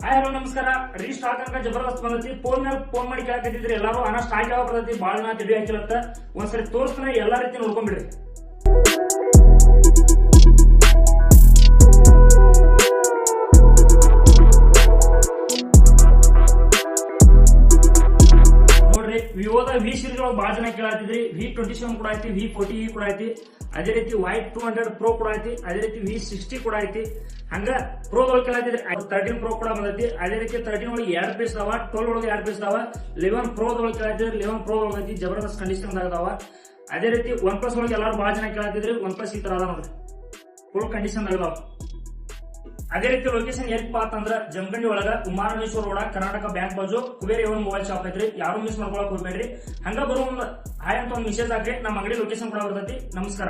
Hi hello ನಮಸ್ಕಾರ. ರೀ stock ಅಂತ ಜಬರ್ದಸ್ತ್ ಬಂದೈತಿ. ಫೋನ್ ಮಾಡಿ ಕೇಳಕತ್ತಿದ್ರಿ ಎಲ್ಲಾರು. ಅನ್ನ ಸ್ಟಾಕ್ ಯಾವ ಬರ್ತೈತಿ ಬಾಳ ದಿನ ತಿಳಿ ಹಾಕಿಲತ್ತ. ಒಂದ್ಸರಿ ತೋರಿಸ್ತಾನೆ ಎಲ್ಲಾ ರೀತಿ ನೋಡ್ಕೊಂಡ್ಬಿಡ್ರಿ. ನೋಡ್ರಿ, ವಿವೋದ ವಿ ಸೀರೀಸ್ ಒಳಗೆ ಬಾಳ ಜನ ಕೇಳತ್ತಿದ್ರಿ. V27 ಕೂಡ ಐತಿ, V40 ಕೂಡ ಐತಿ, ಅದೇ ರೀತಿ Y200 Pro ಕೂಡ ಐತಿ, ಅದೇ ರೀತಿ V60 ಕೂಡ ಐತಿ. ಹಂಗ ಪ್ರೋದೊಳಗೆ ಕೇಳತ್ತಿದ್ರಿ. 13 Pro ಕೂಡ ಬಂದೈತಿ. ಅದೇ ರೀತಿ 13 ಒಳಗೆ 2 ಪೀಸ್ ಅದಾವ, 12 ಒಳಗೆ 2 ಪೀಸ್ ಅದಾವ. 11 ಪ್ರೋದೊಳಗೆ ಕೇಳತ್ತಿದ್ರಿ. 11 Pro ಒಳಗೆ ಜಬರ್ದಸ್ತ್ ಕಂಡೀಷನ್ ಅದಾವ. ಅದೇ ರೀತಿ OnePlus ಒಳಗೆ ಎಲ್ಲಾರು ಬಾಳ ಜನ ಕೇಳತ್ತಿದ್ರಿ. OnePlus ಈ ತರ ಅದ ನೋಡ್ರಿ, ಫುಲ್ ಕಂಡೀಷನ್ ಅದಾವ. ಅದೇ ರೀತಿ ಲೊಕೇಶನ್ ಎಲ್ಲಿಪ್ಪ ಅಂತಂದ್ರ ಜಮಖಂಡಿ ಒಳಗ ಉಮಾರಮೇಶ್ವರ ರೋಡ, ಕರ್ನಾಟಕ ಬ್ಯಾಂಕ್ ಬಾಜು ಕುಬೇರ್ A1 ಮೊಬೈಲ್ ಶಾಪ್ ಐತ್ರಿ. ಯಾರು ಮಿಸ್ ಮಾಡ್ಕೊಳಕ್ ಹೋಗ್ಬೇಡ್ರಿ. ಹಂಗ ಬರೋ ಹಾಯ್ ಅಂತ ಒಂದು ಮೆಸೇಜ್ ಹಾಕ್ರಿ. ನಮ್ಮ ಅಂಗಡಿ ಲೊಕೇಶನ್ ಕೂಡ ಬರ್ತೈತಿ. ನಮಸ್ಕಾರ.